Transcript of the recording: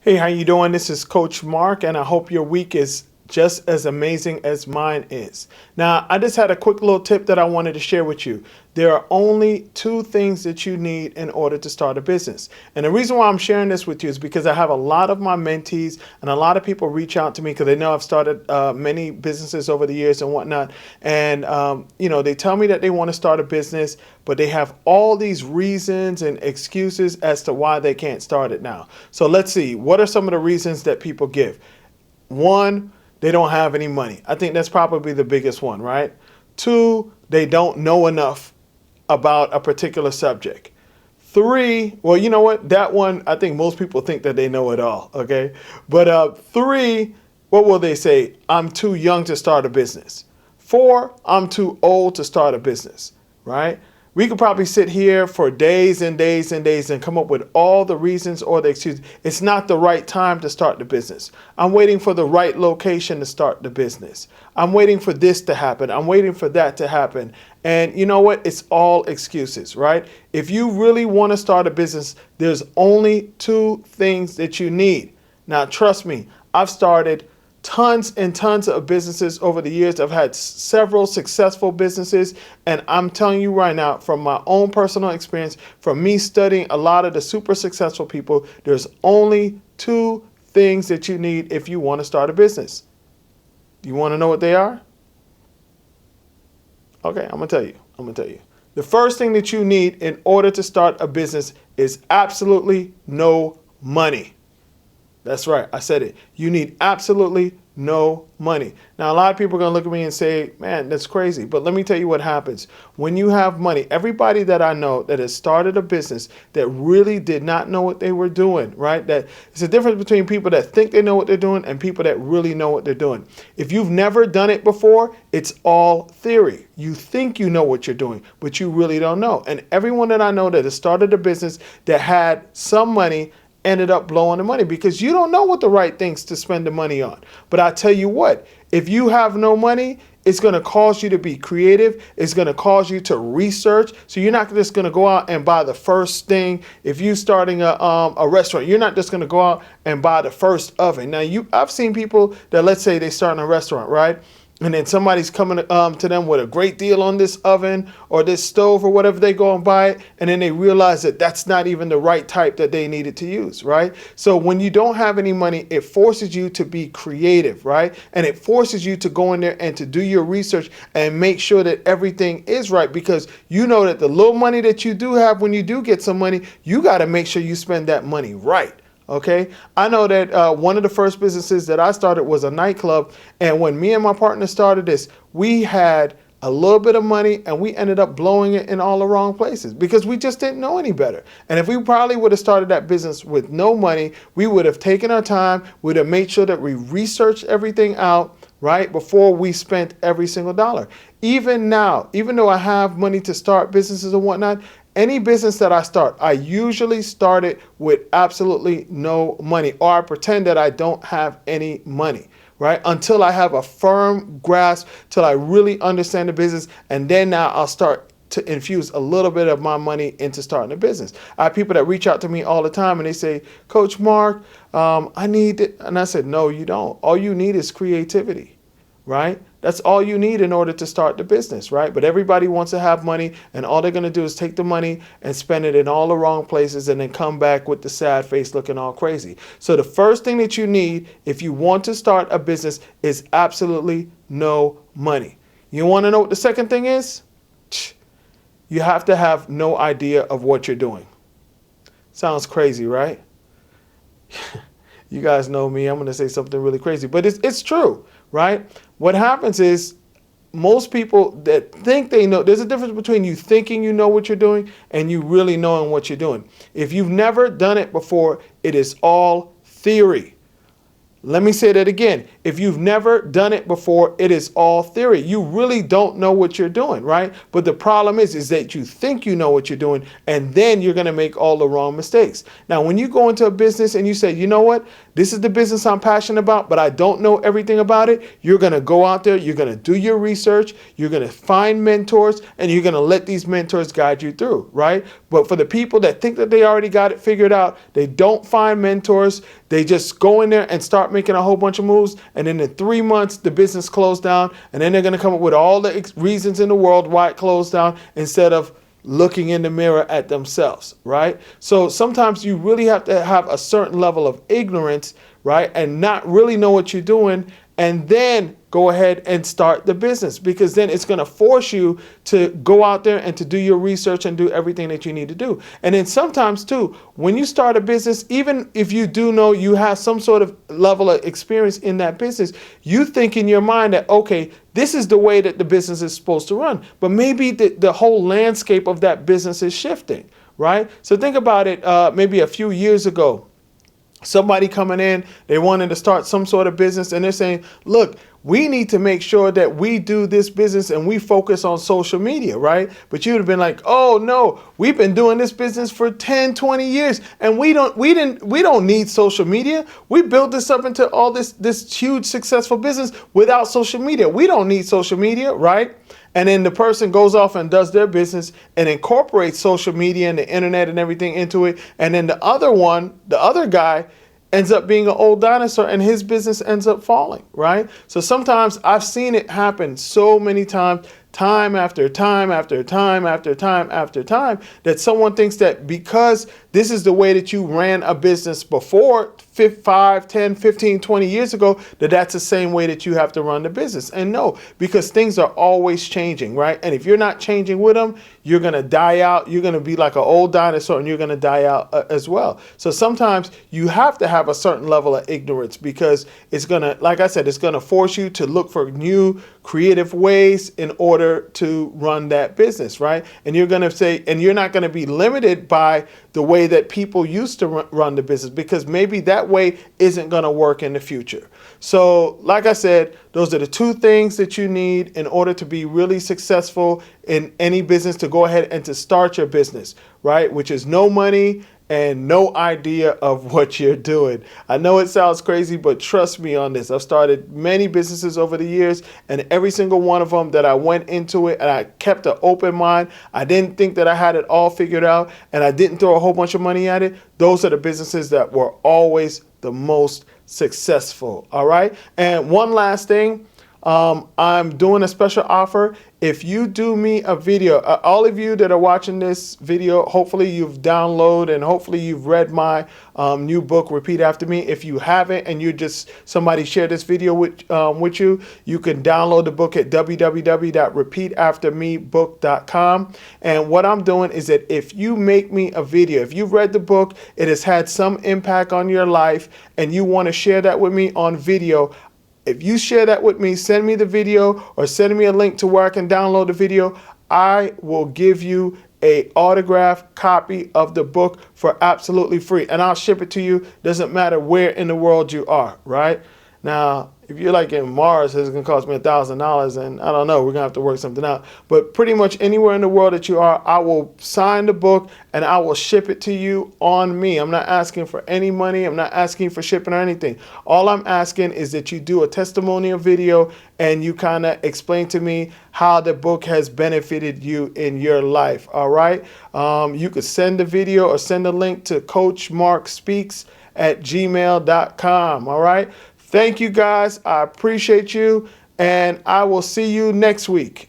Hey, how you doing? This is Coach Mark, and I hope your week is just as amazing as mine is. Now, I just had a quick little tip that I wanted to share with you. There are only two things that you need in order to start a business. And the reason why I'm sharing this with you is because I have a lot of my mentees and a lot of people reach out to me because they know I've started many businesses over the years and whatnot. And, they tell me that they want to start a business, but they have all these reasons and excuses as to why they can't start it now. So let's see. What are some of the reasons that people give? One, they don't have any money. I think that's probably the biggest one, right? Two, they don't know enough about a particular subject. Three, well, you know what? That one, I think most people think that they know it all, okay? But three, what will they say? I'm too young to start a business. Four, I'm too old to start a business, right? We could probably sit here for days and days and days and come up with all the reasons or the excuses. It's not the right time to start the business. I'm waiting for the right location to start the business. I'm waiting for this to happen. I'm waiting for that to happen. And you know what? It's all excuses, right? If you really want to start a business, there's only two things that you need. Now, trust me, I've started tons and tons of businesses over the years. I've had several successful businesses, and I'm telling you right now, from my own personal experience, from me studying a lot of the super successful people, there's only two things that you need if you want to start a business. You want to know what they are? Okay, I'm going to tell you. The first thing that you need in order to start a business is absolutely no money. That's right. I said it. You need absolutely no money. Now, a lot of people are going to look at me and say, man, that's crazy. But let me tell you what happens. When you have money, everybody that I know that has started a business that really did not know what they were doing, right? That it's a difference between people that think they know what they're doing and people that really know what they're doing. If you've never done it before, it's all theory. You think you know what you're doing, but you really don't know. And everyone that I know that has started a business that had some money ended up blowing the money because you don't know what the right things to spend the money on. But I tell you what, if you have no money, it's going to cause you to be creative. It's going to cause you to research. So you're not just going to go out and buy the first thing. If you're starting a restaurant, you're not just going to go out and buy the first oven. Now, I've seen people that, let's say they start in a restaurant, right? And then somebody's coming to them with a great deal on this oven or this stove or whatever. They go and buy it, and then they realize that that's not even the right type that they needed to use, right? So when you don't have any money, it forces you to be creative, right? And it forces you to go in there and to do your research and make sure that everything is right, because you know that the little money that you do have, when you do get some money, you got to make sure you spend that money right. Okay, I know that one of the first businesses that I started was a nightclub. And when me and my partner started this, we had a little bit of money and we ended up blowing it in all the wrong places because we just didn't know any better. And if we probably would have started that business with no money, we would have taken our time, we'd have made sure that we researched everything out, right, before we spent every single dollar. Even now, even though I have money to start businesses and whatnot, any business that I start, I usually start it with absolutely no money, or I pretend that I don't have any money, right? Until I have a firm grasp, till I really understand the business, and then now I'll start to infuse a little bit of my money into starting a business. I have people that reach out to me all the time and they say, Coach Mark, I need it. And I said, no, you don't. All you need is creativity, right? That's all you need in order to start the business, right? But everybody wants to have money, and all they're going to do is take the money and spend it in all the wrong places and then come back with the sad face looking all crazy. So the first thing that you need if you want to start a business is absolutely no money. You want to know what the second thing is? You have to have no idea of what you're doing. Sounds crazy, right? You guys know me. I'm going to say something really crazy, but it's true, right? What happens is most people that think they know, there's a difference between you thinking you know what you're doing and you really knowing what you're doing. If you've never done it before, it is all theory. Let me say that again. If you've never done it before, it is all theory. You really don't know what you're doing, right? But the problem is that you think you know what you're doing, and then you're going to make all the wrong mistakes. Now, when you go into a business and you say, you know what, this is the business I'm passionate about, but I don't know everything about it, you're going to go out there, you're going to do your research, you're going to find mentors, and you're going to let these mentors guide you through, right? But for the people that think that they already got it figured out, they don't find mentors. They just go in there and start making a whole bunch of moves. And then in 3 months, the business closed down. And then they're going to come up with all the reasons in the world why it closed down instead of looking in the mirror at themselves, right? So sometimes you really have to have a certain level of ignorance, right? And not really know what you're doing, and then go ahead and start the business, because then it's going to force you to go out there and to do your research and do everything that you need to do. And then sometimes too, when you start a business, even if you do know you have some sort of level of experience in that business, you think in your mind that, okay, this is the way that the business is supposed to run. But maybe the whole landscape of that business is shifting, right? So think about it, maybe a few years ago, somebody coming in, they wanted to start some sort of business, and they're saying, look, we need to make sure that we do this business and we focus on social media, right? But you'd have been like, oh no, we've been doing this business for 10, 20 years and we don't need social media. We built this up into all this huge successful business without social media. We don't need social media, right? And then the person goes off and does their business and incorporates social media and the internet and everything into it. And then the other guy ends up being an old dinosaur and his business ends up falling, right? So sometimes I've seen it happen so many times, time after time after time after time after time, that someone thinks that because this is the way that you ran a business before 5, 10, 15, 20 years ago, that's the same way that you have to run the business. And no, because things are always changing, right? And if you're not changing with them, you're going to die out. You're going to be like an old dinosaur and you're going to die out as well. So sometimes you have to have a certain level of ignorance, because it's going to, like I said, it's going to force you to look for new creative ways in order to run that business, right? And you're going to say, and you're not going to be limited by the way that people used to run the business, because maybe that way isn't going to work in the future. So like I said, those are the two things that you need in order to be really successful in any business, to go ahead and to start your business, right? Which is no money and no idea of what you're doing. I know it sounds crazy, but trust me on this. I've started many businesses over the years, and every single one of them that I went into it and I kept an open mind, I didn't think that I had it all figured out, and I didn't throw a whole bunch of money at it. Those are the businesses that were always the most successful. All right. And one last thing. I'm doing a special offer. If you do me a video, all of you that are watching this video, hopefully you've downloaded and hopefully you've read my new book, Repeat After Me. If you haven't and you just, somebody share this video with you, you can download the book at www.repeataftermebook.com. And what I'm doing is that if you make me a video, if you've read the book, it has had some impact on your life, and you want to share that with me on video, if you share that with me, send me the video or send me a link to where I can download the video, I will give you an autographed copy of the book for absolutely free. And I'll ship it to you. Doesn't matter where in the world you are, right? Now, if you're like in Mars, it's going to cost me $1,000, and I don't know, we're going to have to work something out. But pretty much anywhere in the world that you are, I will sign the book and I will ship it to you on me. I'm not asking for any money. I'm not asking for shipping or anything. All I'm asking is that you do a testimonial video and you kind of explain to me how the book has benefited you in your life. All right. You could send the video or send a link to coachmarkspeaks@gmail.com. All right. Thank you guys. I appreciate you, and I will see you next week.